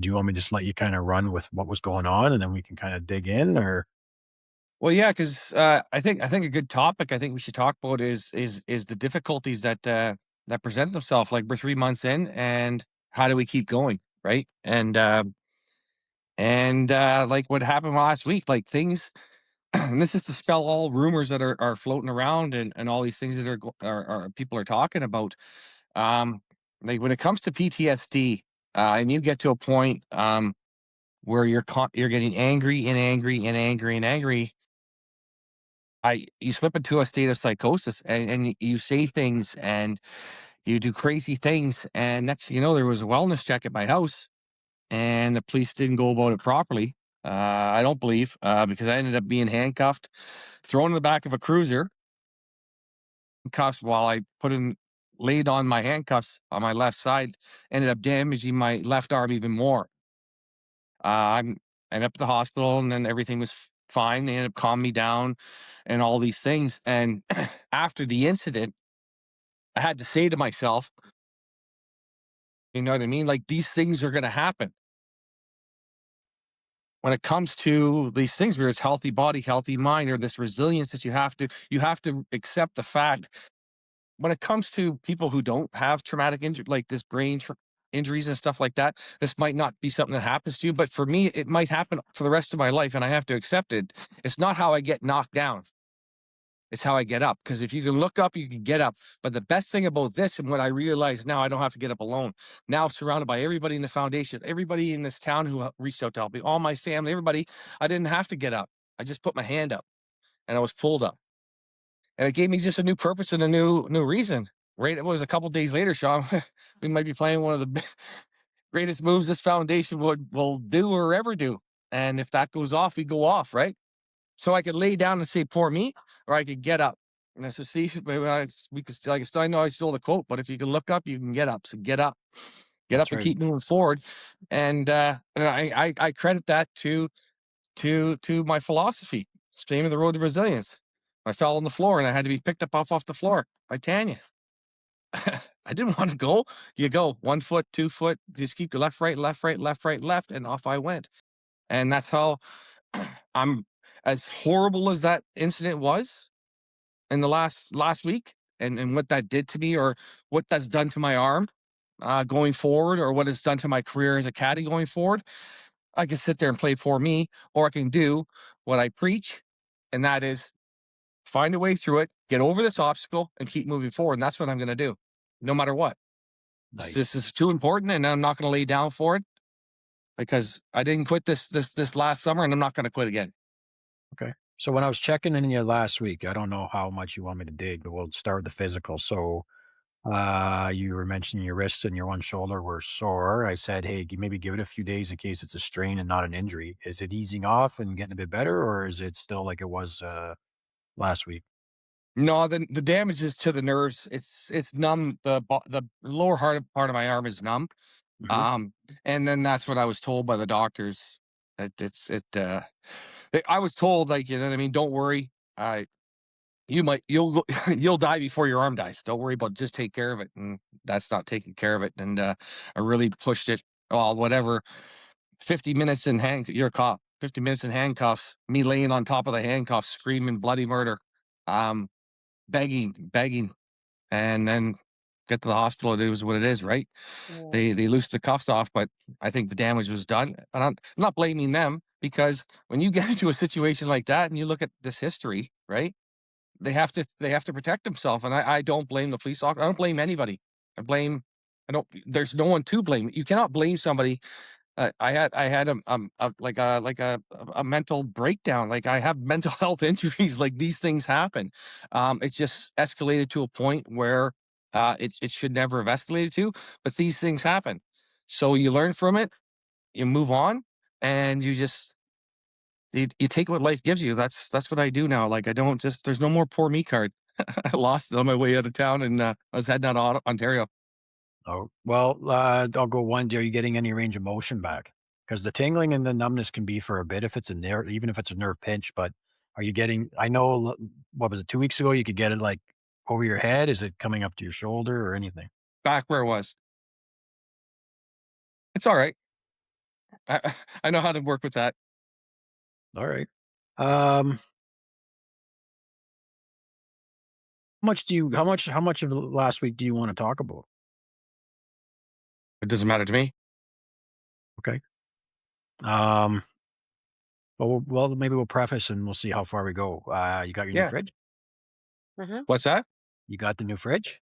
Do you want me to just let you kinda run with what was going on, and then we can kinda dig in, or Well, yeah, because I think a good topic I think we should talk about is the difficulties that present themselves. Like we're 3 months in, and how do we keep going, right? And like what happened last week, like things. And this is to spell all rumors that are floating around, and all these things that are people are talking about. Um, like when it comes to PTSD, and you get to a point where you're getting angry and angry and angry and angry. I You slip into a state of psychosis, and you say things and you do crazy things. And next thing you know, there was a wellness check at my house, and the police didn't go about it properly. I don't believe, because I ended up being handcuffed, thrown in the back of a cruiser, cuffs while I put in laid on my handcuffs on my left side, ended up damaging my left arm even more. I'm ended up at the hospital, and then everything was fine. They ended up calming me down and all these things. And after the incident, I had to say to myself, you know what I mean? Like these things are going to happen when it comes to these things where it's healthy body, healthy mind, or this resilience that you have to accept the fact when it comes to people who don't have traumatic injury, like this injuries and stuff like that. This might not be something that happens to you, but for me, it might happen for the rest of my life, and I have to accept it. It's not how I get knocked down. It's how I get up. Because if you can look up, you can get up. But the best thing about this, and what I realize now, I don't have to get up alone. Now, surrounded by everybody in the foundation, everybody in this town who reached out to help me, all my family, everybody, I didn't have to get up. I just put my hand up, and I was pulled up. And it gave me just a new purpose and a new reason. Right? It was a couple days later, Sean. We might be playing one of the greatest moves this foundation will do or ever do. And if that goes off, we go off, right? So I could lay down and say, "Poor me," or I could get up. And I said, "See, maybe we could like I know I stole the quote, but if you can look up, you can get up. So get that's up and right. keep moving forward." And I credit that to my philosophy. Staying in the road to resilience. I fell on the floor and I had to be picked up off the floor by Tanya. I didn't want to go. You go 1 foot, 2 foot, just keep left, right, left, right, left, right, left, and off I went. And that's how I'm as horrible as that incident was in the last week, and what that did to me, or what that's done to my arm going forward, or what it's done to my career as a caddy going forward. I can sit there and play for me, or I can do what I preach, and that is find a way through it, get over this obstacle, and keep moving forward. And that's what I'm going to do, no matter what. This Nice. is too important, and I'm not going to lay down for it, because I didn't quit this last summer, and I'm not going to quit again. Okay. So when I was checking in you last week, I don't know how much you want me to dig, but we'll start with the physical. So, you were mentioning your wrists and your one shoulder were sore. I said, "Hey, maybe give it a few days in case it's a strain and not an injury." Is it easing off and getting a bit better, or is it still like it was, last week? No, the damage is to the nerves. It's numb. The lower part of my arm is numb. Mhm. Um, and then that's what I was told by the doctors. I was told, like, you know what I mean. Don't worry. You'll you'll die before your arm dies. Don't worry about it, just take care of it. And that's not taking care of it. And I really pushed it. Well, whatever. 50 minutes in you're a cop. 50 minutes in handcuffs. Me laying on top of the handcuffs, screaming bloody murder. Um, begging, and then get to the hospital. It is what it is, right? They loosed the cuffs off, but I think the damage was done. And I'm not blaming them, because when you get into a situation like that and you look at this history, right? They have to protect themselves, and I don't blame the police officer. I don't blame anybody. I blame. I don't. There's no one to blame. You cannot blame somebody. I had a mental breakdown. Like I have mental health injuries. Like these things happen. It's just escalated to a point where it should never have escalated to. But these things happen. So you learn from it. You move on, and you take what life gives you. That's what I do now. Like I don't just. There's no more poor me card. I lost it on my way out of town, and I was heading out of Ontario. Oh, well, I'll go one. Are you getting any range of motion back? Because the tingling and the numbness can be for a bit if it's a nerve, even if it's a nerve pinch. But are you getting? I know. What was it? 2 weeks ago, you could get it like over your head. Is it coming up to your shoulder or anything? Back where it was. It's all right. I know how to work with that. All right. How how much of the last week do you wanna talk about? It doesn't matter to me. Okay. Um, well, maybe we'll preface and we'll see how far we go. You got your new Yeah. fridge? What's that? You got the new fridge?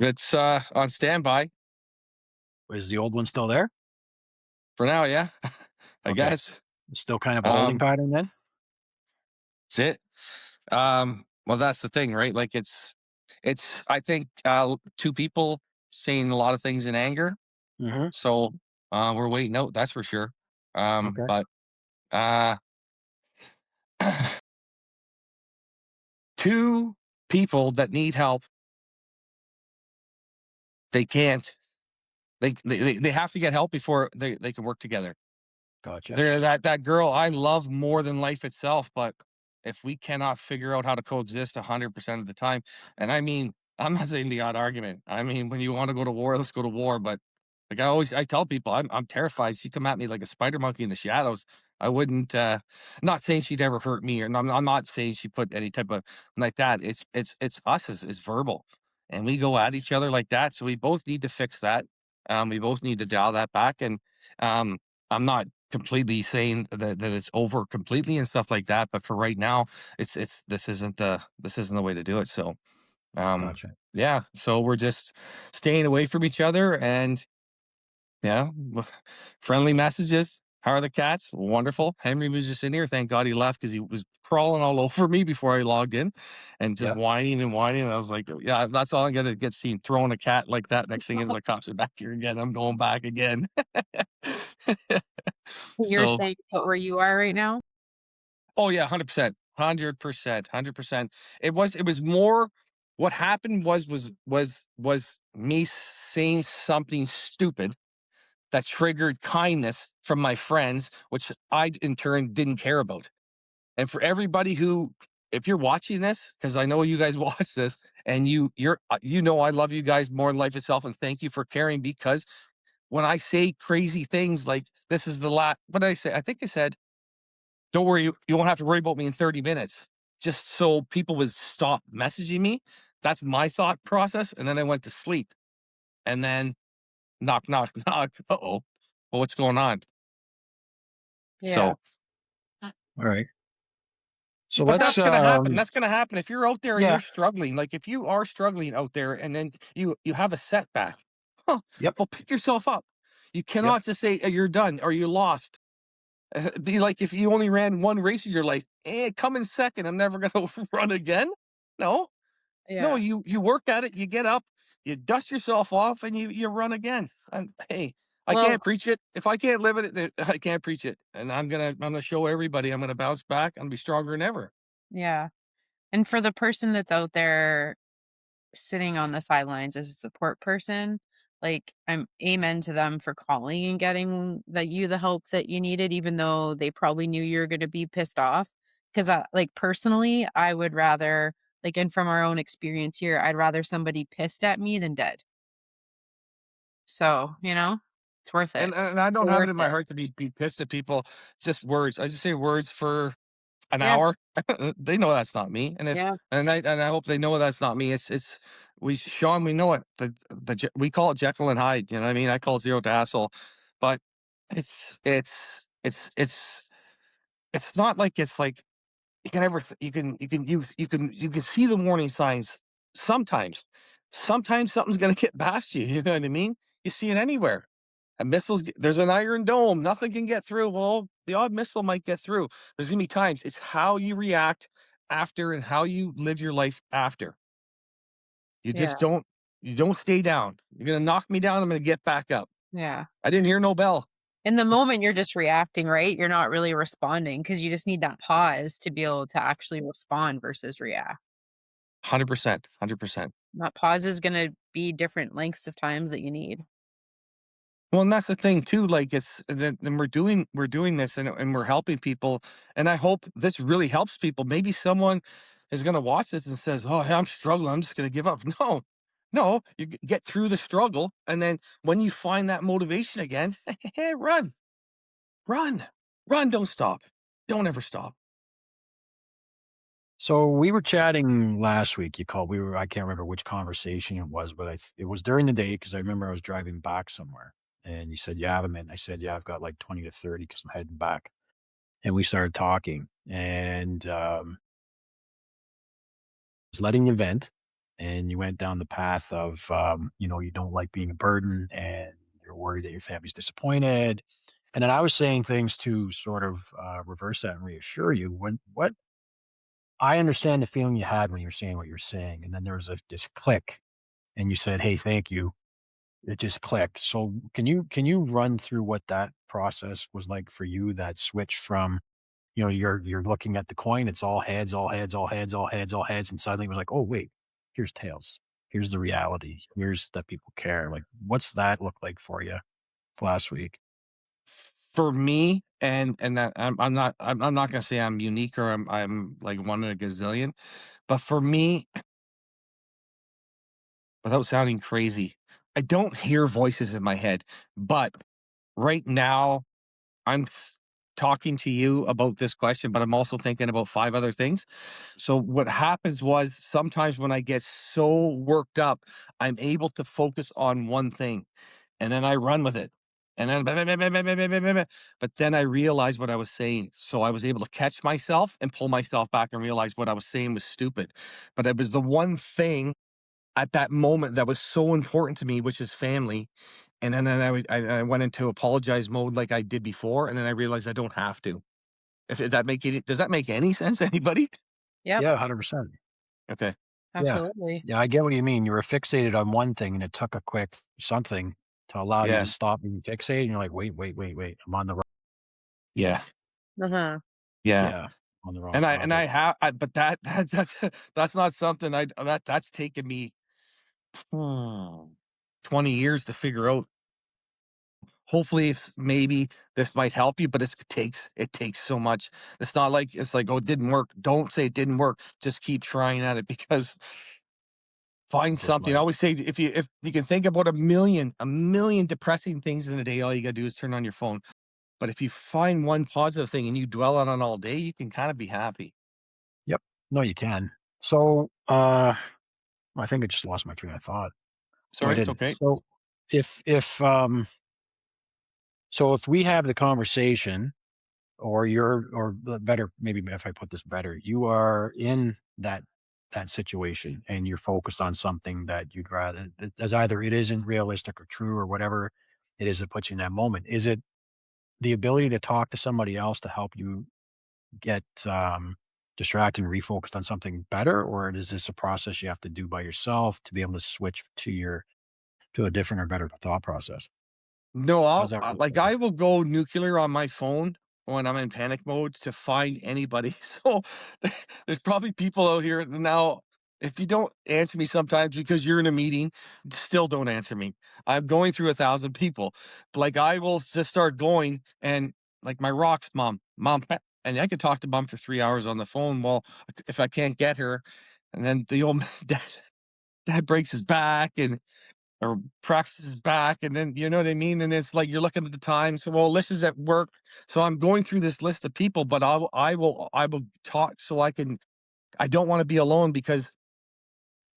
It's on standby Is the old one still there? for now. Yeah, I Okay. guess. It's still kind of a holding Um, pattern then? that's it. Well, that's the thing, right? Like I think two people saying a lot of things in anger. Mhm. So we're waiting out. That's for sure. Okay. But uh, two people that need help, they can't. They have to get help before they can work together. Gotcha. There, that girl I love more than life itself, but if we cannot figure out how to coexist 100% of the time, and I mean, I'm not saying the odd argument. I mean, when you want to go to war, let's go to war. But like I tell people, I'm terrified. She'd come at me like a spider monkey in the shadows. I wouldn't. Not saying she'd ever hurt me, or I'm not saying she put any type of like that. It's us as verbal, and we go at each other like that. So we both need to fix that. We both need to dial that back, and um, I'm not completely saying that it's over completely and stuff like that, but for right now, it's this isn't the way to do it. So, Gotcha. yeah, so we're just staying away from each other and yeah, friendly messages. How are the cats? Wonderful. Henry was just in here. Thank God he left because he was crawling all over me before I logged in and just Yep. whining and whining. And I was like, yeah, that's all I'm going to get seen throwing a cat like that. Next thing is the cops are back here again. I'm going back again. You're So, saying about where you are right now? oh yeah, 100%. 100%. 100%. It was more what happened was me saying something stupid that triggered kindness from my friends, which I in turn didn't care about. And for everybody who, if you're watching this, because I know you guys watch this, and I love you guys more than life itself, and thank you for caring. Because when I say crazy things like this is the last, what did I say? I think I said, "Don't worry, you won't have to worry about me in 30 minutes," just so people would stop messaging me. That's my thought process. And then I went to sleep, and then knock, knock, knock. Uh-oh. Well, what's going on? Yeah. So All right. So but let's, that's gonna happen if you're out there and yeah. you're struggling, like, if you are struggling out there and then you have a setback, huh, Yep. well, pick yourself up. You Yep. cannot just say, "You're done," or "You lost." Be like if you only ran 1 race in your life, come in second, I'm never gonna run again." No. No, Yeah. you work at it, you get up, you dust yourself off, and you run again. And, hey, I Well, can't preach it. If I can't live it, then I can't preach it, and I'm gonna show everybody I'm gonna bounce back, I'm gonna be stronger than ever. yeah. And for the person that's out there sitting on the sidelines as a support person, like, I'm amen to them for calling and getting the help that you needed, even though they probably knew you were gonna be pissed off. Because like, personally, I would rather like, and from our own experience here, I'd rather somebody pissed at me than dead. So, it's worth it. And I don't have it Worth in my it. heart to be pissed at people. It's just words. I just say words for an Yeah. hour. They know that's not me, Yeah. and I hope they know that's not me. It's we Sean, we know it. We call it Jekyll and Hyde. You know what I mean? I call it zero to asshole, but it's it's not like it's like you can ever you can see the warning signs sometimes. Sometimes something's gonna get past you, you know what I mean? You see it anywhere. There's an iron dome, nothing can get through. Well, the odd missile might get through. There's gonna be times. It's how you react after and how you live your life after. You Yeah. just don't stay down. You're gonna knock me down, I'm gonna get back up. Yeah. I didn't hear no bell. In the moment, you're just reacting, right? You're not really responding because you just need that pause to be able to actually respond versus react. 100%. 100%. That pause is gonna be different lengths of times that you need. Well, and that's the thing too. Like it's then we're doing this and we're helping people, and I hope this really helps people. Maybe someone is going to watch this and says, "Oh, hey, I'm struggling. I'm just going to give up." No, no, you get through the struggle, and then when you find that motivation again, run. Run, run, don't stop. Don't ever stop. So we were chatting last week. You called. I can't remember which conversation it was, but it was during the day because I remember I was driving back somewhere. And you said, "You have a minute." I said, "Yeah, I've got like 20 to 30 because I'm heading back." And we started talking and was letting you vent. And you went down the path of, you don't like being a burden and you're worried that your family's disappointed. And then I was saying things to sort of reverse that and reassure you. What I understand the feeling you had when you were saying what you're saying, and then there was this click, and you said, "Hey, thank you." It just clicked. So can you run through what that process was like for you? That switch from you're looking at the coin, it's all heads, all heads, all heads, all heads, all heads, and suddenly it was like, oh wait, here's tails. Here's the reality. Here's that people care. Like, what's that look like for you last week? For me, and that I'm not gonna say I'm unique or I'm like one in a gazillion, but for me, without sounding crazy, I don't hear voices in my head. But right now, I'm talking to you about this question, but I'm also thinking about 5 other things. So what happens was sometimes when I get so worked up, I'm able to focus on one thing and then I run with it. And then but then I realized what I was saying. So I was able to catch myself and pull myself back and realize what I was saying was stupid. But it was the one thing at that moment that was so important to me, which is family. And then I went into apologize mode like I did before, and then I realized I don't have to. If that make any does that make any sense to anybody? Yep, Yeah, 100%. Okay. Yeah. absolutely. Yeah, I get what you mean. You were fixated on one thing and it took a quick something to allow you to Yeah. stop being fixated. And you're like, wait, wait, wait, wait. I'm on the Yeah. Uh-huh. Yeah. yeah, on the wrong And I topic. have but that's not something that's taken me 20 years to figure out. Hopefully, if maybe this might help you, but it takes so much. It's not like it's like, "Oh, it didn't work." Don't say it didn't work. Just keep trying at it because find Just something. I like always say if you can think about a million depressing things in a day, all you gotta do is turn on your phone. But if you find one positive thing and you dwell on it all day, you can kind of be happy. yep. No, you can. So, I think I just lost my train of thought. No, I Sorry, it's didn't. okay. So if we have the conversation or better, maybe if I put this better, you are in that situation and you're focused on something that you'd rather as either it isn't realistic or true or whatever it is that puts you in that moment. Is it the ability to talk to somebody else to help you get distracted and refocused on something better, or is this a process you have to do by yourself to be able to switch to a different or better thought process? No, How's that work like, for you? I will go nuclear on my phone when I'm in panic mode to find anybody. So, there's probably people out here now, if you don't answer me sometimes because you're in a meeting, still don't answer me. I'm going through 1,000 people. Like, I will just start going and, like, my rocks mom, "Mom," and I could talk to mom for 3 hours on the phone, well, if I can't get her, and then the old dad breaks his back and or practices back, and then you know what I mean? And it's like you're looking at the time. So, well, this is at work. So I'm going through this list of people, but I will talk so I can. I don't want to be alone because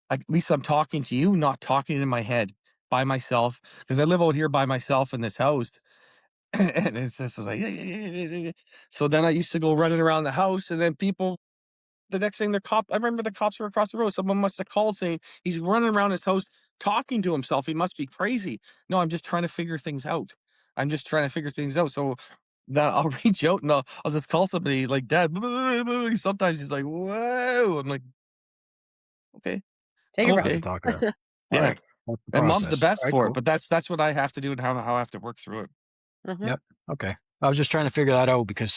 at least I'm talking to you, not talking in my head by myself. Because I live out here by myself in this house, and it's just like. So then I used to go running around the house, and then people the next thing I remember the cops were across the road. Someone must have called saying he's running around his house talking to himself. He must be crazy. No, I'm just trying to figure things out. I'm just trying to figure things out. So that I'll reach out and I'll just call somebody like dad. Sometimes he's like, whoa. I'm like, okay, Take I'm a You have breath. to okay. talk it out. All Yeah. right. That's the And mom's the process. best All right, for it, cool. but that's what I have to do and how I have to work through it. Mhm. Yep. Okay. I was just trying to figure that out because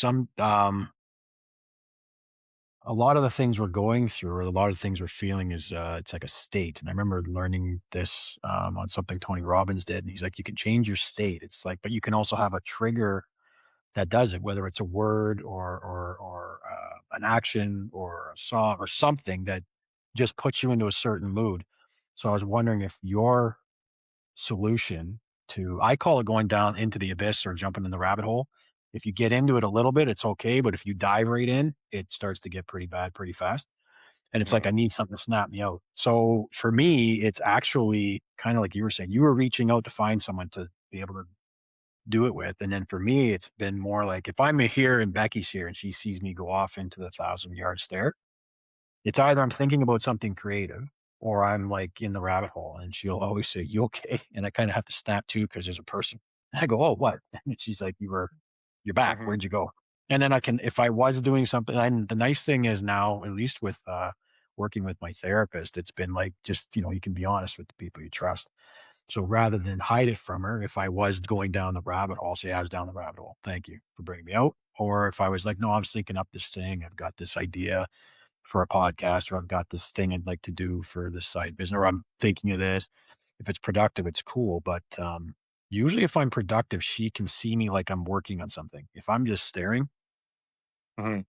a lot of the things we're going through or a lot of the things we're feeling is it's like a state. And I remember learning this on something Tony Robbins did. And he's like, you can change your state. It's like, but you can also have a trigger that does it, whether it's a word or an action or a song or something that just puts you into a certain mood. So I was wondering if your solution to I call it going down into the abyss or jumping in the rabbit hole If you get into it a little bit, it's okay, but if you dive right in, it starts to get pretty bad pretty fast. And it's like, Mhm, I need something to snap me out. So for me, it's actually kind of like you were saying, you were reaching out to find someone to be able to do it with. And then for me, it's been more like if I'm here and Becky's here and she sees me go off into the 1,000 yard stare, it's either I'm thinking about something creative or I'm like in the rabbit hole. And she'll always say, "You okay?" And I kind of have to snap too because there's a person. And I go, "Oh, what?" And she's like, you're back. mhm, Where'd you go?" And then I can, if I was doing something, and the nice thing is now, at least with working with my therapist, it's been like just, you can be honest with the people you trust. So rather than hide it from her, if I was going down the rabbit hole, say I was down the rabbit hole, thank you for bringing me out. Or if I was like, no, I'm thinking up this thing, I've got this idea for a podcast, or I've got this thing I'd like to do for this side business, or I'm thinking of this. If it's productive, it's cool. But usually, if I'm productive, she can see me like I'm working on something. If I'm just staring, mhm.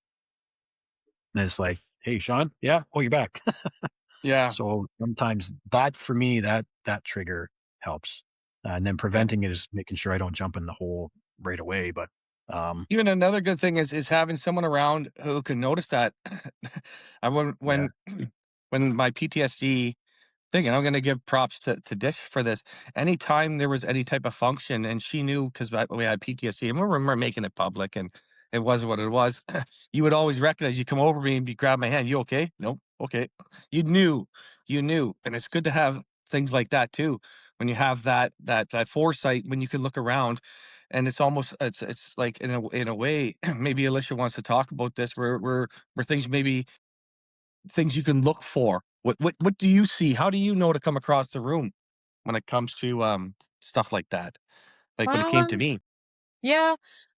then it's like, hey, Sean, yeah, oh, you're back. Yeah, So sometimes that for me, that trigger helps. And then yeah. preventing it is making sure I don't jump in the hole right away. But Even another good thing is having someone around who can notice that. I yeah, when my PTSD thing, and I'm gonna give props to Dish for this. Anytime there was any type of function, and she knew because we had PTSD, and we remember making it public, and it was what it was. You would always recognize. You come over me and you grab my hand. You okay? Nope. Okay. You knew, you knew, and it's good to have things like that too. When you have that foresight, when you can look around, and it's almost it's like in a way, maybe Alicia wants to talk about this, where things maybe things you can look for. What do you see? How do you know to come across the room when it comes to, stuff like that? Like, when it Well, came to me. yeah.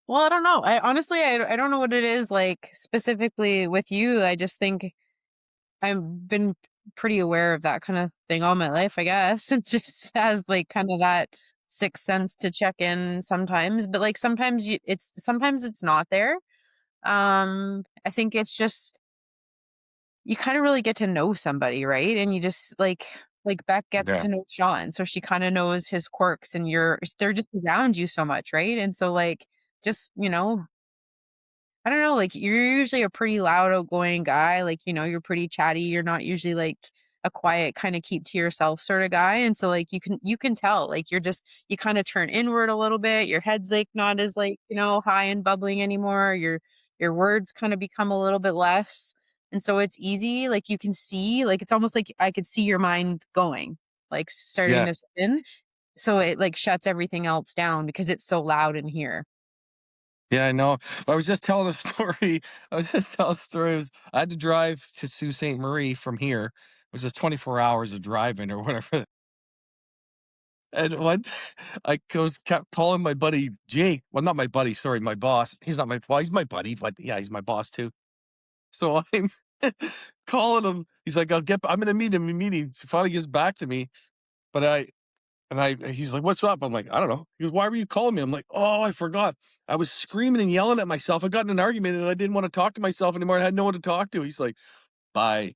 Well, I don't know. I honestly, I don't know what it is like specifically with you. I just think I've been pretty aware of that kind of thing all my life, I guess. It just has like kind of that sixth sense to check in sometimes, but like sometimes it's not there. I think it's just you kind of really get to know somebody, right? And you just like Beck gets Yeah. to know Sean, so she kind of knows his quirks and they're just around you so much, right? And so like just, I don't know, like, you're usually a pretty loud, outgoing guy, like, you're pretty chatty, you're not usually, like, a quiet, kinda keep to yourself sorta guy, and so, like, you can tell, like, you kinda turn inward a little bit, your head's, like, not as, like, high and bubbling anymore, your words kinda become a little bit less, and so it's easy, like, you can see, like, it's almost like I could see your mind going, like, starting Yeah. to spin, so it, like, shuts everything else down because it's so loud in here. Yeah, I know. I was just telling a story. I was just telling a story. I had to drive to Sault Ste. Marie from here, which is 24 hours of driving or whatever. And one I kept calling my buddy Jake. Well, not my buddy, sorry, my boss. He's my buddy, but yeah, he's my boss too. So I'm calling him. He's like, I'm gonna meet him in meeting. He finally gets back to me. But he's like, "What's up?" I'm like, "I don't know." He goes, "Why were you calling me?" I'm like, "Oh, I forgot. I was screaming and yelling at myself. I got in an argument and I didn't want to talk to myself anymore. I had no one to talk to." He's like, "Bye."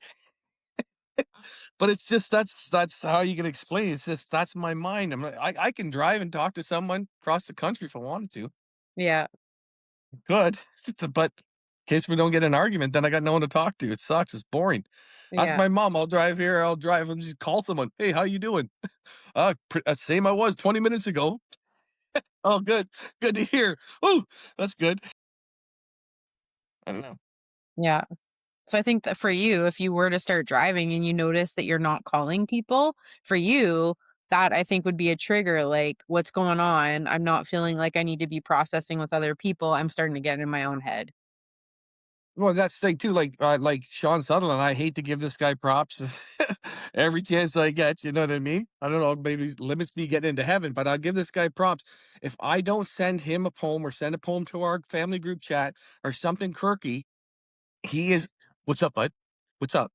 But it's just that's how you can explain it. It's just that's my mind. I'm like, I can drive and talk to someone across the country if I wanted to. Yeah, Good. But in case we don't get in an argument, then I got no one to talk to. It sucks. It's boring. Ask yeah, my mom. I'll drive here. I'll drive and just call someone. Hey, how you doing? Same I was 20 minutes ago. Oh, good. Good to hear. Oh, that's good. I don't know. yeah. So I think that for you, if you were to start driving and you notice that you're not calling people, for you, that I think would be a trigger. Like, what's going on? I'm not feeling like I need to be processing with other people. I'm starting to get in my own head. Well, that's the thing too. Like Sean Sutherland, I hate to give this guy props every chance I get. You know what I mean? I don't know. Maybe it limits me getting into heaven, but I'll give this guy props. If I don't send him a poem or send a poem to our family group chat or something quirky, he is, "What's up, bud? What's up?"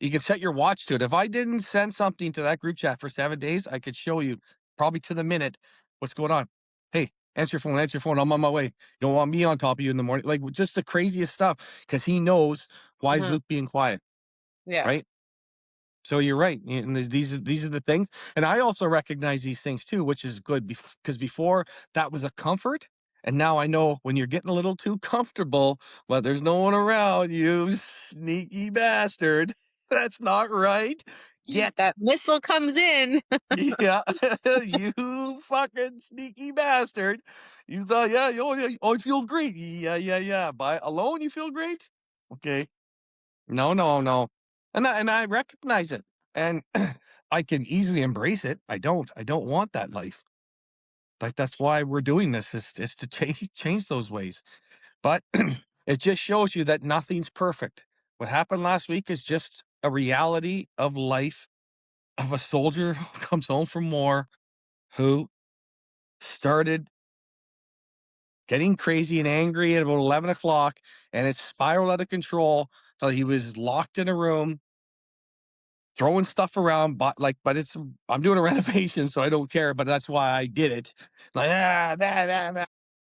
You can set your watch to it. If I didn't send something to that group chat for 7 days, I could show you probably to the minute what's going on. "Hey, answer your phone, I'm on my way. You don't want me on top of you in the morning." Like, just the craziest stuff because he knows, "Why is Mhm. Luke being quiet?" Yeah. Right? So you're right, and these are the things, and I also recognize these things too, which is good because before that was a comfort, And now I know when you're getting a little too comfortable, but there's no one around, you sneaky bastard. That's not right. Get That missile comes in. yeah, you fucking sneaky bastard. You thought, yeah, oh, you feel great. Yeah. By alone, you feel great? Okay. No, no, no. And I recognize it. And I can easily embrace it. I don't want that life. Like that's why we're doing this is to change those ways. But it just shows you that nothing's perfect. What happened last week is just a reality of life of a soldier who comes home from war who started getting crazy and angry at about 11 o'clock, and it spiraled out of control till he was locked in a room throwing stuff around. But it's I'm doing a renovation, so I don't care. But that's why I did it. Like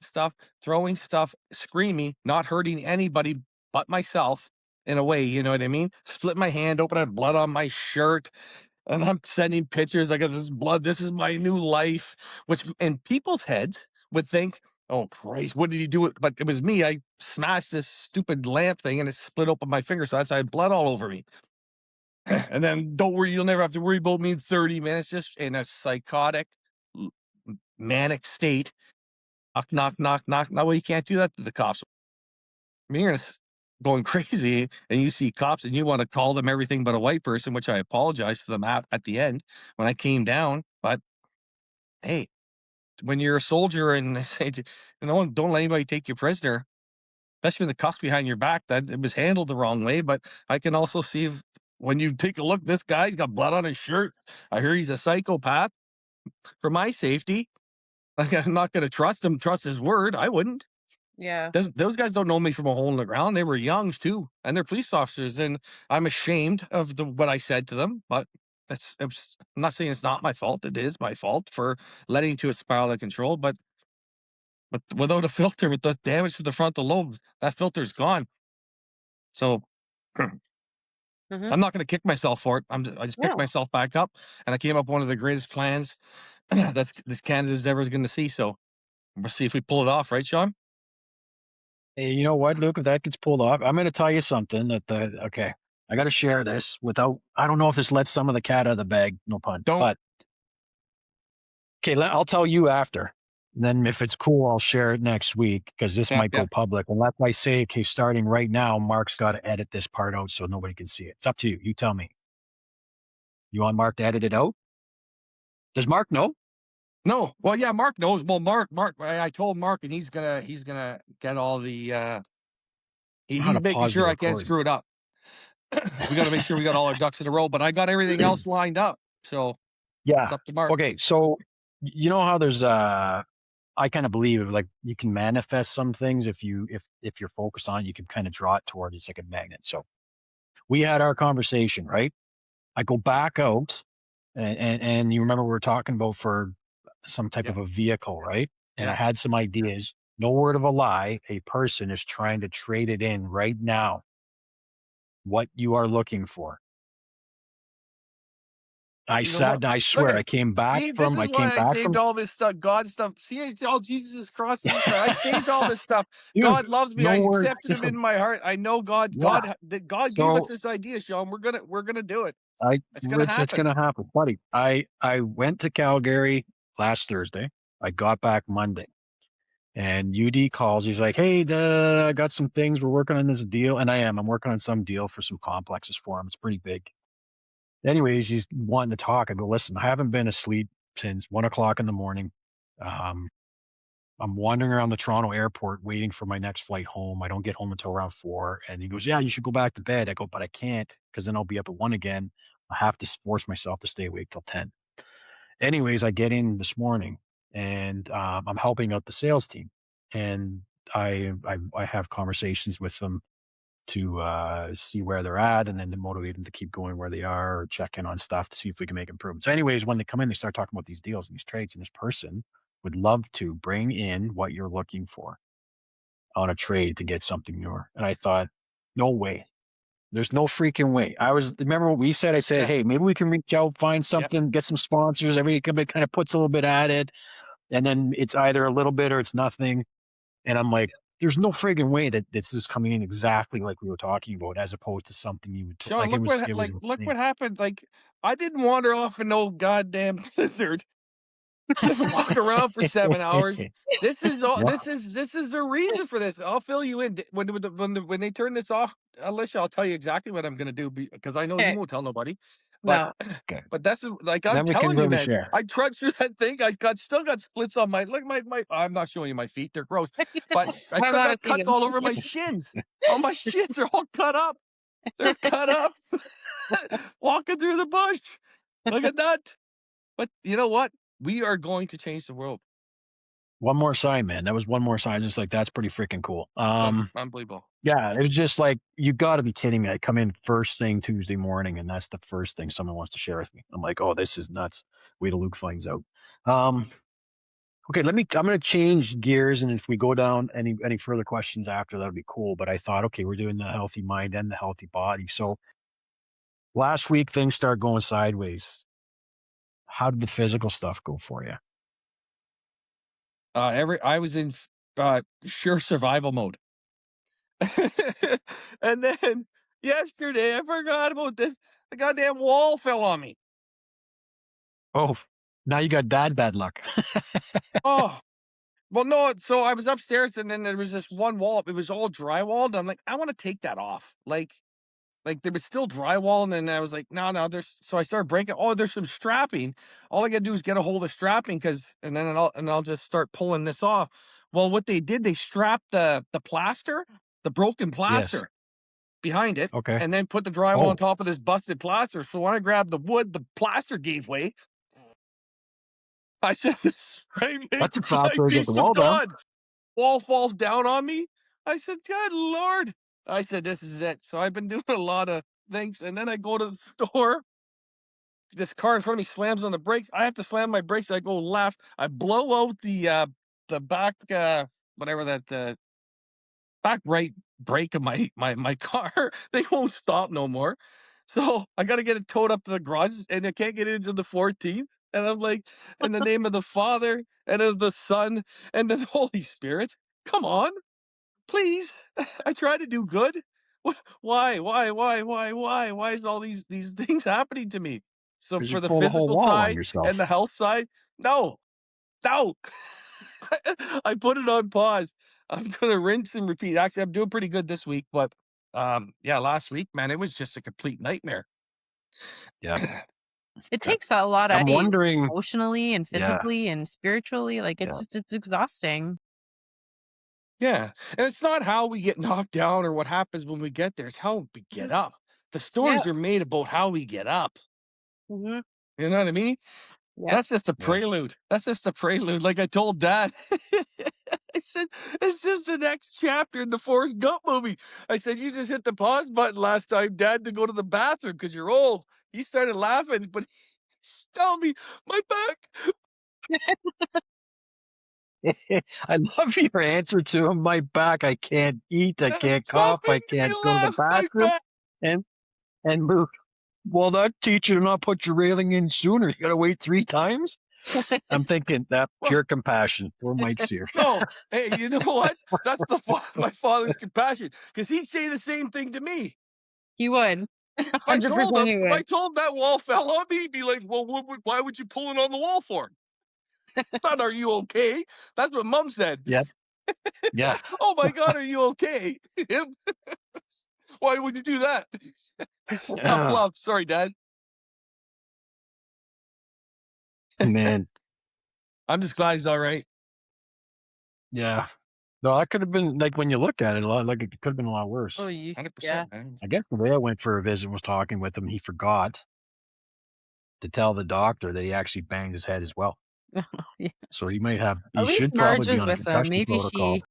stuff, throwing stuff, screaming, not hurting anybody but myself in a way. You know what I mean? Split my hand open, I had blood on my shirt. And I'm sending pictures. I got this blood. This is my new life, which in people's heads would think, oh, Christ, what did he do? But it was me. I smashed this stupid lamp thing and it split open my finger. So that's I had blood all over me. And then don't worry, you'll never have to worry about me in 30 minutes, just in a psychotic, l- manic state. Knock, knock, knock, knock. No, well, you can't do that to the cops. I mean, going crazy and you see cops and you want to call them everything but a white person, which I apologized to them at the end when I came down. But hey, when you're a soldier and they say, don't let anybody take you prisoner, especially with the cuffs behind your back, that it was handled the wrong way. But I can also see when you take a look, this guy's got blood on his shirt. I hear he's a psychopath. For my safety, like, I'm not going to trust him, trust his word. I wouldn't. Yeah. Those guys don't know me from a hole in the ground. They were young too, and they're police officers, and I'm ashamed of what I said to them. But I'm not saying it's not my fault. It is my fault for letting to it spiral out of control. But without a filter, with the damage to the frontal lobe, that filter's gone. So Mhm. I'm not going to kick myself for it. I just picked No. myself back up, and I came up with one of the greatest plans that's this Canada's ever going to see. So we'll see if we pull it off, right, Sean? Hey, you know what, Luke? If that gets pulled off, I'm going to tell you something okay, I got to share this without, I don't know if this lets some of the cat out of the bag, no pun, Don't. but okay, I'll tell you after. Then if it's cool, I'll share it next week because this Yeah, might yeah. go public. Unless I say, okay, starting right now, Mark's got to edit this part out so nobody can see it. It's up to you. You tell me. You want Mark to edit it out? Does Mark know? No. Well, yeah, Mark knows. Well, Mark, I told Mark and he's gonna get all the I know how he's to making pause the sure I can't recording. screw it up. We got to make sure we got all our ducks in a row, but I got everything else lined up. So it's Yeah. up to Mark. Okay. So you know how there's I kind of believe like you can manifest some things if you're focused on it, you can kind of draw it toward you. It's like a magnet. So we had our conversation, right? I go back out and you remember we were talking about for some type Yeah, of a vehicle, right? And I yeah. had some ideas. No word of a lie, a person is trying to trade it in right now. What you are looking for. But you know what? I Look swear, at see. This is I came why I back saved from, all this stuff. God stuff. See, it's all Jesus cross. Jesus Christ. I saved all this stuff. dude, God loves me. I no word. accepted Him in Listen, my heart. I know God. yeah. That God gave us So this idea, Sean. We're gonna do it. It's gonna it's happen. gonna happen, buddy. I went to Calgary last Thursday. I got back Monday, and UD calls. He's like, "Hey, I got some things. We're working on this deal, and I'm working on some deal for some complexes for him. It's pretty big." Anyways, he's wanting to talk. I go, "Listen, I haven't been asleep since 1 o'clock in the morning. Um, I'm wandering around the Toronto airport waiting for my next flight home. I don't get home until around 4." And he goes, "Yeah, you should go back to bed." I go, "But I can't because then I'll be up at 1 again. I have to force myself to stay awake till 10." Anyways, I get in this morning and I'm helping out the sales team. And I have conversations with them to see where they're at and then to motivate them to keep going where they are or check in on stuff to see if we can make improvements. So anyways, when they come in, they start talking about these deals and these trades, and this person would love to bring in what you're looking for on a trade to get something newer. And I thought, no way. There's no freaking way. Remember what we said? I said, Yeah, hey, maybe we can reach out, find yeah. something, get some sponsors. Everybody kind of puts a little bit at it. And then it's either a little bit or it's nothing. And I'm like, there's no friggin' way that this is coming in exactly like we were talking about, as opposed to something you would Sean, like. It was look what insane. happened. Like, I didn't wander off in no goddamn blizzard. Just walk around for 7 hours. This is all. Yeah. This is the reason for this. I'll fill you in when they turn this off, Alicia. I'll tell you exactly what I'm gonna do because I know you Okay. won't tell nobody. But No. Okay. but that's like I'm Then we can telling you, really man. share. I trudged through that thing. I got still got splits on my look my. I'm not showing you my feet. They're gross. But I I'm still not got seeing cuts him. all over my shins. All my shins are all cut up. They're cut up. Walking through the bush. Look at that. But you know what? We are going to change the world. One more sign, man. That was one more sign. Just like that's pretty freaking cool. That's unbelievable. Yeah, it was just like, you got to be kidding me. I come in first thing Tuesday morning, and that's the first thing someone wants to share with me. I'm like, oh, this is nuts. Wait till Luke finds out. Um, okay, I'm going to change gears, and if we go down any further questions after, that'll be cool. But I thought, okay, we're doing the healthy mind and the healthy body. So last week things started going sideways. How did the physical stuff go for you? I was in sure survival mode. And then yesterday, I forgot about this. The goddamn wall fell on me. Oh, now you got bad luck. Oh, well, no. So I was upstairs, and then there was this one wall. It was all drywalled. I'm like, I want to take that off. Like there was still drywall, and then I was like, no, no. There's so I started breaking. Oh, there's some strapping. All I gotta do is get a hold of strapping, and then I'll just start pulling this off. Well, what they did, they strapped the plaster, the broken Yes. plaster behind it, Okay. and then put the drywall on Oh, top of this busted plaster. So when I grabbed the wood, the plaster gave way. I said, screaming that's a fast like way to get the piece of wall down. God. Wall falls down on me. I said, good Lord. I said, this is it. So I've been doing a lot of things. And then I go to the store. This car in front of me slams on the brakes. I have to slam my brakes. I go left. I blow out the back whatever that back right brake of my car. They won't stop no more. So I got to get it towed up to the garage, and I can't get into the 14th. And I'm like, in the name of the Father and of the Son and the Holy Spirit, come on, please. I try to do good. Why is all these things happening to me? So Because you for the pull the whole physical wall on side and yourself. the health side, no, no. I put it on pause. I'm gonna rinse and repeat. Actually, I'm doing pretty good this week, but yeah, last week, man, it was just a complete nightmare. Yeah. It Okay. takes a lot out I'm of you wondering. emotionally and Yeah. physically and spiritually. Like Yeah. it's exhausting. Yeah, and it's not how we get knocked down or what happens when we get there. It's how we get up. The Yeah. stories are made about how we get up. Hmm. You know what I mean? Yeah. That's just a Yes. prelude. That's just a prelude. Like I told Dad, I said, it's just the next chapter in the Forrest Gump movie. I said, you just hit the pause button last time, Dad, to go to the bathroom because you're old. He started laughing, but he's telling me my back. I love your answer to him. My back. I can't eat. I can't Stop cough. I making me can't go to the laugh. My bathroom. back. And and move. Well, that teacher did not put your railing in sooner. You got to wait 3 times. I'm thinking that Well, pure compassion. Poor Mike's here. no. Hey, you know what? That's my father's compassion because he'd say the same thing to me. He would. If I told 100% him, he if I would. told him that wall fell on me, he'd be like, "Well, why would you pull it on the wall for? Not, are you okay?" That's what Mom said. Yep. Yeah. Oh my God, are you okay? Him? Why would you do that? Tough Oh, love. Sorry, Dad. man. I'm just glad he's all right. Yeah. No, that could have been like, when you look at it a lot, like it could have been a lot Oh, worse. you. Yeah. 100%, man. I guess the way I went for a visit and was talking with him, he forgot to tell the doctor that he actually banged his head as well. Yeah. So he At least should probably Marge be was on a with him. concussion Maybe protocol. she.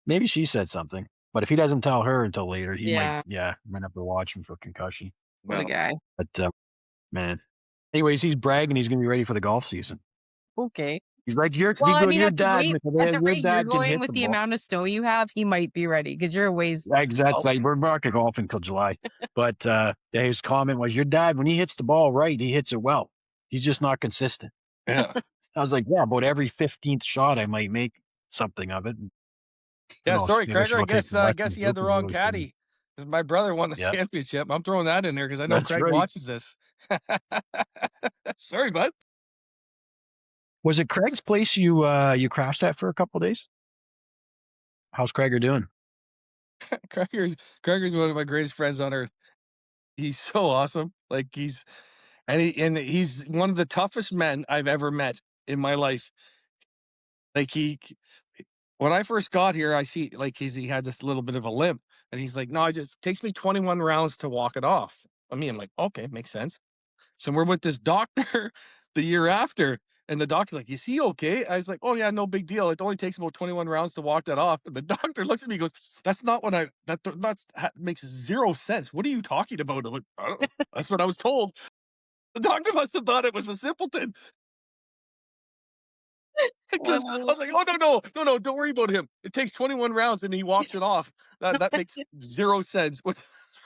Maybe she said something, but if he doesn't tell her until later, Yeah. might have to watch him for concussion. What a Well, guy. But man, anyways, he's bragging he's going to be ready for the golf season. Okay. He's like, Well, I mean, your dad, at the your rate you're dad can going hit with the the ball. amount of snow you have, he might be ready because you're a ways. Oh, Exactly. We're not going to golf until July. But his comment was, your dad, when he hits the ball right, he hits it well. He's just not consistent. yeah. I was like, yeah, about every 15th shot I might make something of it. Who Yeah, knows? sorry, Maybe I Craig. should go take some I guess lessons. he had Luke the is wrong really swimming. caddy. 'Cause my brother won the Yep, championship. I'm throwing that in there because I know that's Craig right. watches this. Sorry, bud. Was it Craig's place you crashed at for a couple days? How's Craiger doing? Craig's one of my greatest friends on earth. He's so awesome. Like he's one of the toughest men I've ever met in my life. Like when I first got here, I see like he had this little bit of a limp, and he's like, "No, it just takes me 21 rounds to walk it off." I'm like, "Okay, makes sense." So we're with this doctor the year after, and the doctor's like, "Is he okay?" I was like, "Oh yeah, no big deal. It only takes about 21 rounds to walk that off." And the doctor looks at me and goes, "That's not what makes zero sense. What are you talking about?" I'm like, "I don't know. That's what I was told." The doctor must have thought it was a simpleton. Because I Oh. was like, "Oh, no, no, no, no, don't worry about him. It takes 21 rounds and he walks it off. That makes 0 sense. What's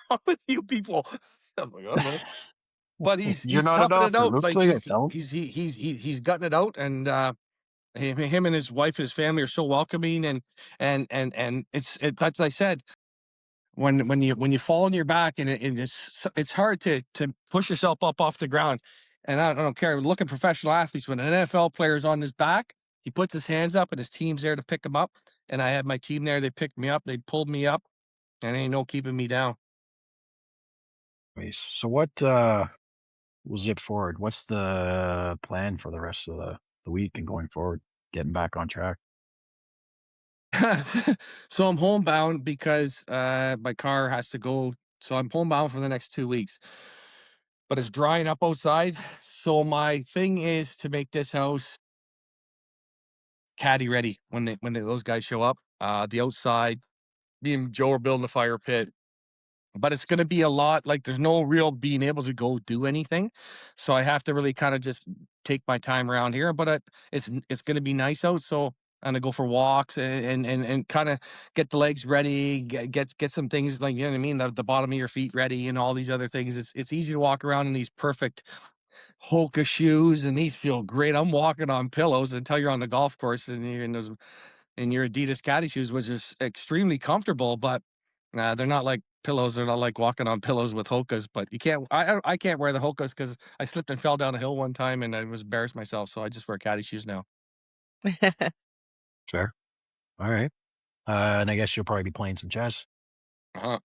wrong with you people?" I'm like, "I don't know." But You're he's not a toughing it doctor, out. Luke, Like, so you gotta tell him. he's gutting it out, and, him and his wife and his family are so welcoming, and that's I said, when you fall on your back and it's hard to push yourself up off the ground. And I don't care. Look at professional athletes. When an NFL player is on his back, he puts his hands up, and his team's there to pick him up. And I had my team there. They picked me up. They pulled me up, and ain't no keeping me down. Anyways, so what we'll zip forward. What's the plan for the rest of the week and going forward? Getting back on track. So I'm homebound because my car has to go. So I'm homebound for the next 2 weeks, but it's drying up outside. So my thing is to make this house caddy ready those guys show up. The outside, me and Joe are building a fire pit, but it's going to be a lot. Like there's no real being able to go do anything, so I have to really kind of just take my time around here. But it's going to be nice out, so I'm gonna go for walks and kind of get the legs ready, get some things like you know what I mean, the bottom of your feet ready, and all these other things. It's easy to walk around in these perfect Hoka shoes, and these feel great. I'm walking on pillows until you're on the golf course and you're in your Adidas caddy shoes, which is extremely comfortable, but they're not like pillows. They're not like walking on pillows with Hokas. But you can't. I can't wear the Hokas because I slipped and fell down a hill one time and I was embarrassed myself. So I just wear caddy shoes now. Fair. All right. And I guess you'll probably be playing some chess. Uh-huh.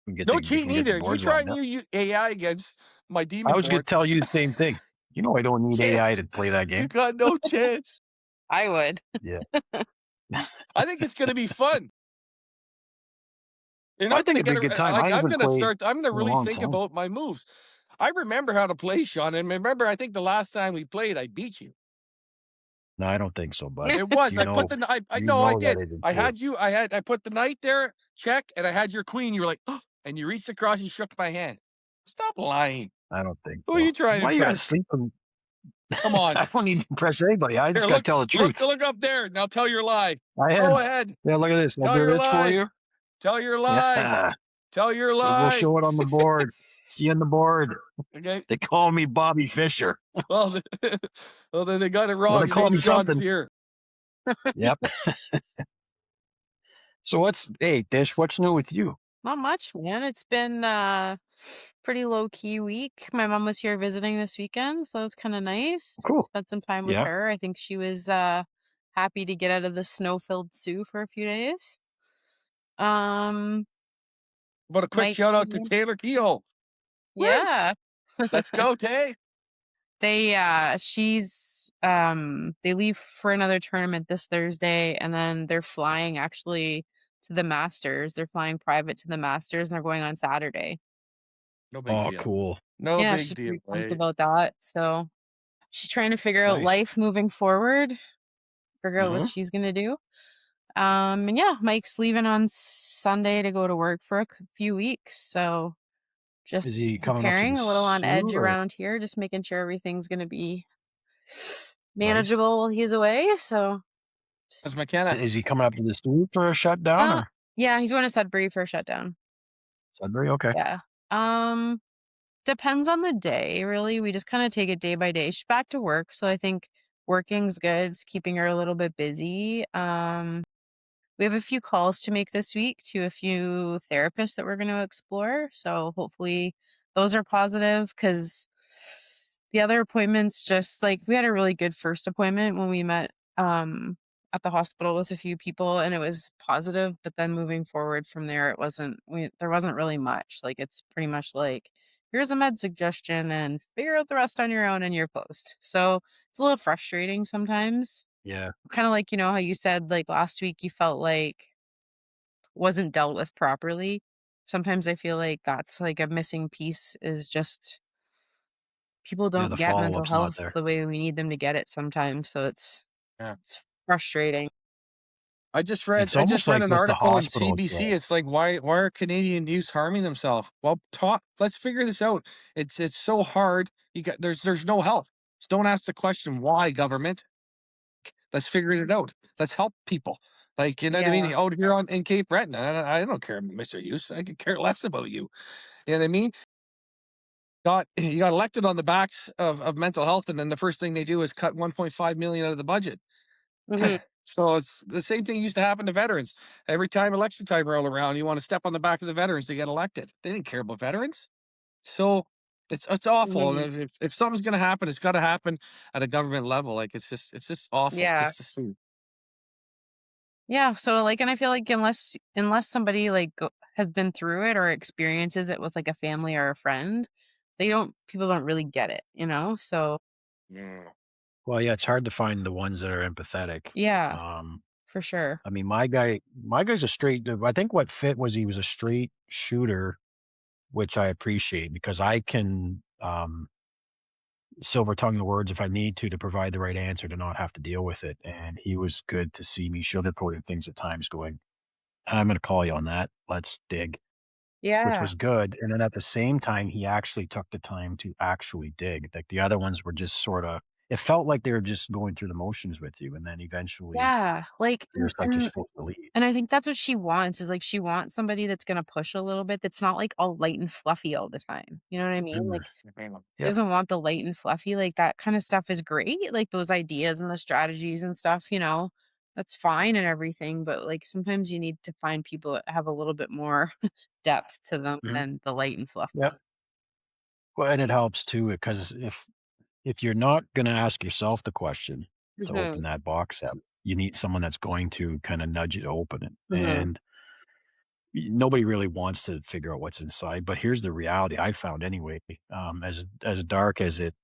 We No can cheating get the either. You boards try lined and up. you AI against my I demon was gonna board. tell you the same thing. You know I don't need AI Chance. to play that You game. got no chance. I would. Yeah. I think it's going to be fun. And I I'm think gonna it'd be get a a good time. I like, haven't played I'm gonna in a really long think time. about my moves. I remember how to play, Sean, and remember, I think the last time we played, I beat you. No, I don't think so, bud. It was. You know I you know I know that did. I did I too. had you. I put the knight there, check, and I had your queen. You were like, oh, and you reached across and shook my hand. Stop lying. I don't think Who are so. you trying to Why you gotta impress? sleep on Come on. I don't need to impress anybody. I Here, just gotta tell the truth. look up there. Now tell your lie. I Go am. ahead. Yeah, look at this. I'll Tell do your this for lie. you. Tell your lie. Yeah. Tell your We'll lie. show it on the board. See on the board. Okay. They call me Bobby Fischer. Well, well, then they got it Well, wrong. they Your call name's me Sean something. Spear. Yep. So hey, Dish, what's new with you? Not much, man. It's been pretty low key week. My mom was here visiting this weekend, so it's kind of nice. Cool. Spent some time with Yeah. her. I think she was happy to get out of the snow-filled Sioux for a few days. Um, But a quick Mike's shout out to leaving. Taylor Kehoe. Woo! Yeah. Let's go, Tay. They leave for another tournament this Thursday, and then they're flying actually to the Masters. They're flying private to the Masters and they're going on Saturday. No big Oh, deal. cool. No Yeah, big she's deal, pretty pumped eh? about that. So she's trying to figure out Nice. life moving forward, figure out what Hmm. she's gonna do. And yeah, Mike's leaving on Sunday to go to work for a few weeks. So Is just he coming up to the preparing, a little on Sioux edge or around here, just making sure everything's gonna be nice? manageable while he's away. So That's just McKenna. Is he coming up to the Sioux for a shutdown or yeah, he's going to Sudbury for a shutdown. Sudbury? Okay. Yeah. Um Depends on the day, really. We just kind of take it day by day. She's back to work, so I think Working's good. It's keeping her a little bit busy. We have a few calls to make this week to a few therapists that we're going to explore. So hopefully those are positive because the other appointments, just like we had a really good first appointment when we met at the hospital with a few people and it was positive. But then moving forward from there, there wasn't really much. Like it's pretty much like, here's a med suggestion and figure out the rest on your own in your post. So it's a little frustrating sometimes. Yeah. Kinda like, how you said, like, last week you felt like wasn't dealt with properly. Sometimes I feel like that's, like, a missing piece is just people Yeah, don't the get mental follow-up's not health there. the way we need them to get it sometimes, so Yeah. it's frustrating. It's I almost just read like an with the article in hospitals, CBC. though. It's like why are Canadian youths harming themselves? Well, talk. Let's figure this out. It's so hard. You got there's no help. Just don't ask the question why, government. Let's figure it out. Let's help people. Like, you know what I Yeah. mean? Out here on in Cape Breton, I don't care, Mr. Hughes. I could care less about you. You know what I mean? You got elected on the backs of mental health, and then the first thing they do is cut 1.5 million out of the budget. Mhm. So it's the same thing used to happen to veterans. Every time election time rolled around, you want to step on the back of the veterans to get elected. They didn't care about veterans. So it's awful. Mhm. And if something's gonna happen, it's gotta happen at a government level. Like it's just awful Yeah. just to see. Yeah, so, like and I feel like unless somebody, like, has been through it or experiences it with, like, a family or a friend, people don't really get it, you know? So, Yeah. Well, yeah, it's hard to find the ones that are empathetic. yeah, Um, for sure. I mean, my guy's a straight I think what fit was he was a straight shooter, which I appreciate because I can, silver tongue the words if I need to provide the right answer to not have to deal with it, and he was good to see me sugarcoating things at times going, "I'm gonna call you on that. Let's dig." Which Yeah. was good, and then at the same time, he actually took the time to actually dig. Like, the other ones were just sorta it felt like they were just going through the motions with you, and then eventually, Yeah, like, you're just, like, just supposed to leave. and I think that's what she wants is, like, she wants somebody that's gonna push a little bit, that's not, like, all light and fluffy all the time, you know what I mean? Mm. Like, she Yep. doesn't want the light and fluffy, like, that kinda stuff is great, like, those ideas and the strategies and stuff, that's fine and everything, but, like, sometimes you need to find people that have a little bit more depth to them Mhm. than the light and fluff. Yep. Well, and it helps too, because if you're not gonna ask yourself the question to Mhm, open that box up, you need someone that's going to kinda nudge you to open it, mhm, and nobody really wants to figure out what's inside, but here's the reality I found anyway, as dark as it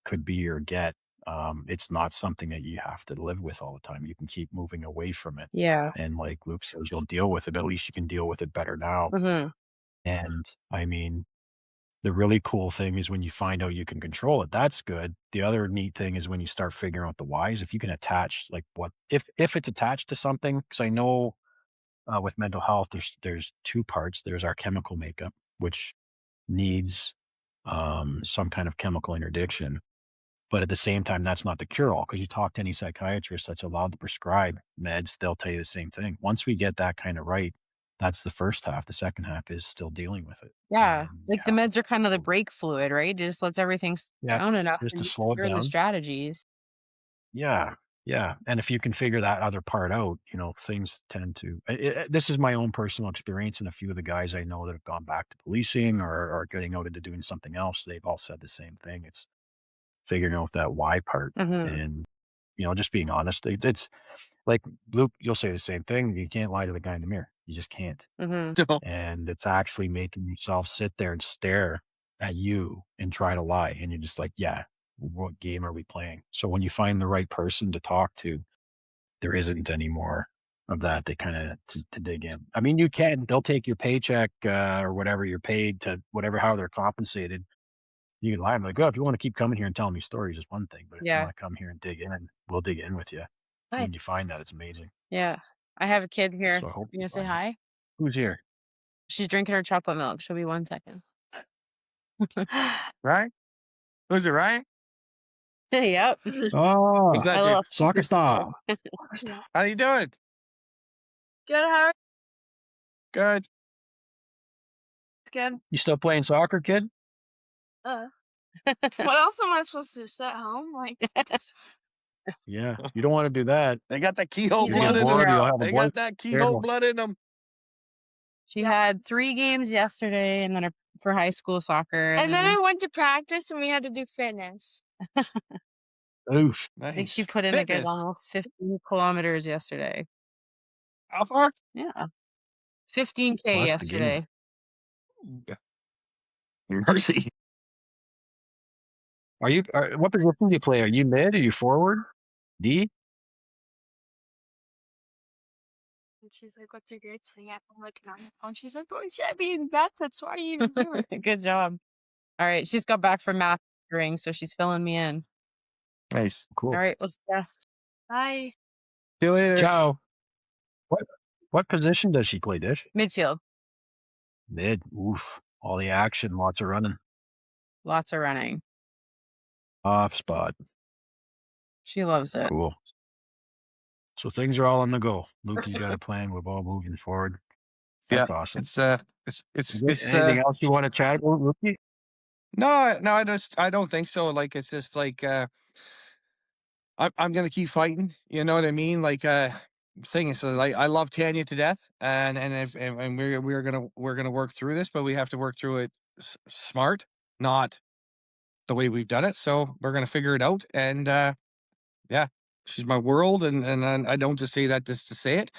could be or get, it's not something that you have to live with all the time. You can keep moving away from it. yeah, And like Luke says, you'll deal with it, but at least you can deal with it better now. mhm, And I mean, the really cool thing is when you find out you can control it, that's good. The other neat thing is when you start figuring out the whys, if you can attach like what if it's attached to something, because I know with mental health, there's two parts. There's our chemical makeup, which needs some kind of chemical interdiction. But at the same time, that's not the cure all because you talk to any psychiatrist that's allowed to prescribe meds, they'll tell you the same thing. Once we get that kinda right, that's the first half. The second half is still dealing with it, yeah, and you like, the have to meds are kind of the deal with it. brake fluid, right? It just lets everything slow Yeah, down enough just and to you slow it learn the down. strategies. Yeah, yeah, and if you can figure that other part out, things tend to this is my own personal experience, and a few of the guys I know that have gone back to policing or getting out into doing something else, they've all said the same thing. It's figuring out that why part Mhm, and, just being honest. It's like, Luke, you'll say the same thing. You can't lie to the guy in the mirror. You just can't. mhm, No. And it's actually making yourself sit there and stare at you and try to lie. And you're just like, yeah, what game are we playing? So when you find the right person to talk to, there isn't any more of that. They kind of to dig in. I mean, they'll take your paycheck or whatever you're paid to whatever, how they're compensated. You can lie. I'm like, oh, if you want to keep coming here and telling me stories, is one thing. But if you yeah. want to come here and dig in, we'll dig in with you. Hi. When you find that, it's amazing. Yeah. I have a kid here. So I hope You you gonna say find it. hi? Who's here? She's drinking her chocolate milk. She'll be 1 second. Right? Was it right? Yep. Was Oh, My that your little soccer sister. star. Soccer star. how you doing? Good, how are Good. good. You still playing soccer, kid? What else am I supposed to do? Sit at home? Like Yeah, you don't wanna do that. They got that keyhole She's You'll an blood get in eager bored, them. you'll girl. have a They got boyfriend. that keyhole Terrible. blood in them. She had 3 games yesterday and then for high school soccer, And then and I went to practice and we had to do fitness. Oof. I think she Nice. put in a good Fitness. almost 50 kilometers yesterday. How far? Yeah, 15K Plus the game. yesterday. Yeah. Mercy. What position do you play? Are you mid? Are you forward? D? And she's like, "What's your grades thing at?" I'm looking on her phone. She's like, "Oh, you should be in math. That's why you even do it." Good job. Alright, she's got back from math ring, so she's filling me in. Nice. Cool. Alright, let's go. Bye. See you later. Ciao. What what position does she play, Dish? Midfield. Mid. Oof. All the action, lots of running. Lots of running. Off spot. She loves it. Cool. So things are all on the go. Luke's got a plan. We're all moving forward. Yeah. That's awesome. It's Anything else you wanna chat about, Lukey? no, I don't think so. Like, it's just like, I'm gonna keep fighting, you know what I mean? Like, thing is, like, I love Tanya to death, and we're gonna work through this, but we have to work through it smart, not the way we've done it. So we're gonna figure it out, and yeah, she's my world, and I don't just say that just to say it,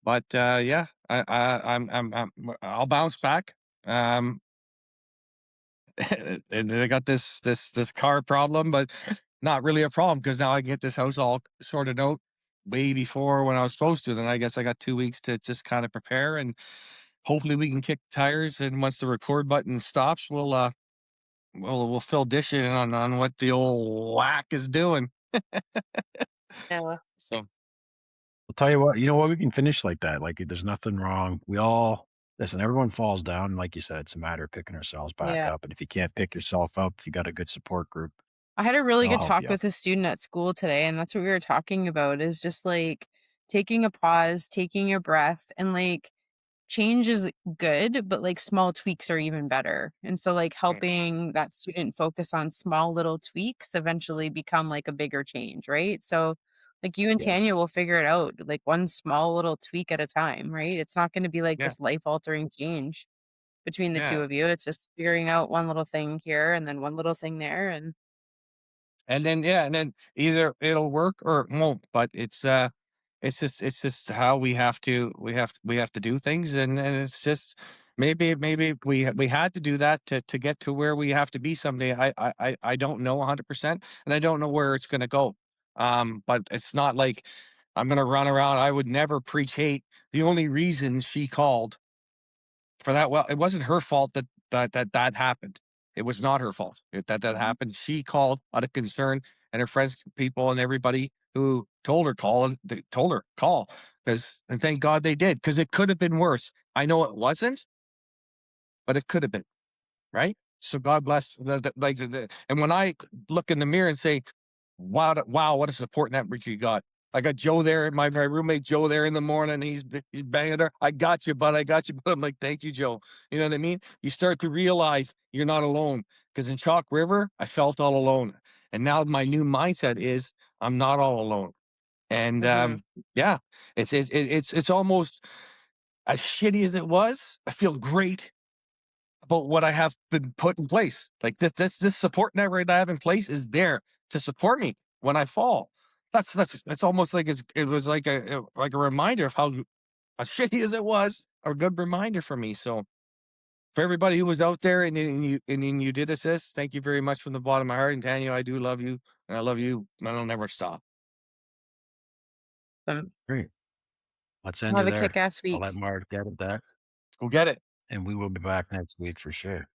but yeah, I'll bounce back. Um, and I got this car problem, but not really a problem because now I can get this house all sorted out way before when I was supposed to. Then I guess I got 2 weeks to just kind of prepare, and hopefully we can kick tires. And once the record button stops, we'll fill Dish in on what the old whack is doing. Yeah. So I'll tell you what, you know what? We can finish like that. Like, there's nothing wrong. We all listen, everyone falls down. Like you said, it's a matter of picking ourselves back Yeah. up. And if you can't pick yourself up, if you got a good support group, I had a really they'll good help talk you up. with a student at school today, and that's what we were talking about is just, like, taking a pause, taking a breath, and, like, change is good, but, like, small tweaks are even better. And so, like, mm, helping that student focus on small little tweaks eventually become, like, a bigger change, right? So, like, you and Yes. Tanya will figure it out, like, one small little tweak at a time, right? It's not gonna be, like, yeah, this life-altering change between the 2 yeah. of you. It's just figuring out one little thing here and then one little thing there, and And then yeah, and then either it'll work or it won't. But it's just how we have to do things, and it's just maybe we had to do that to get to where we have to be someday. I don't know 100%, and I don't know where it's gonna go. But it's not like I'm gonna run around. I would never preach hate. The only reason she called for that, well, it wasn't her fault that happened. It was not her fault that happened. She called out of concern, and her friends, people, and everybody who told her call, and they told her call, because and thank God they did, because it could have been worse. I know it wasn't, but it could have been, right? So God bless and when I look in the mirror and say, wow, what a support network you got. I got Joe there, my roommate Joe there in the morning. He's banging her. I got you, bud. I got you, bud. I'm like, thank you, Joe. You know what I mean? You start to realize you're not alone. Because in Chalk River, I felt all alone. And now my new mindset is I'm not all alone. And mhm. yeah, it's almost as shitty as it was. I feel great about what I have been put in place. Like this support network that I have in place is there to support me when I fall. That's almost like it was like a reminder of how as shitty as it was, a good reminder for me. So for everybody who was out there and you did assist, thank you very much from the bottom of my heart. And Tanya, I do love you, and I love you, and I'll never stop. Great. Let's end Have her a there. kick-ass I'll let week. Mark get at that, Let's go get it. and we will be back next week for sure.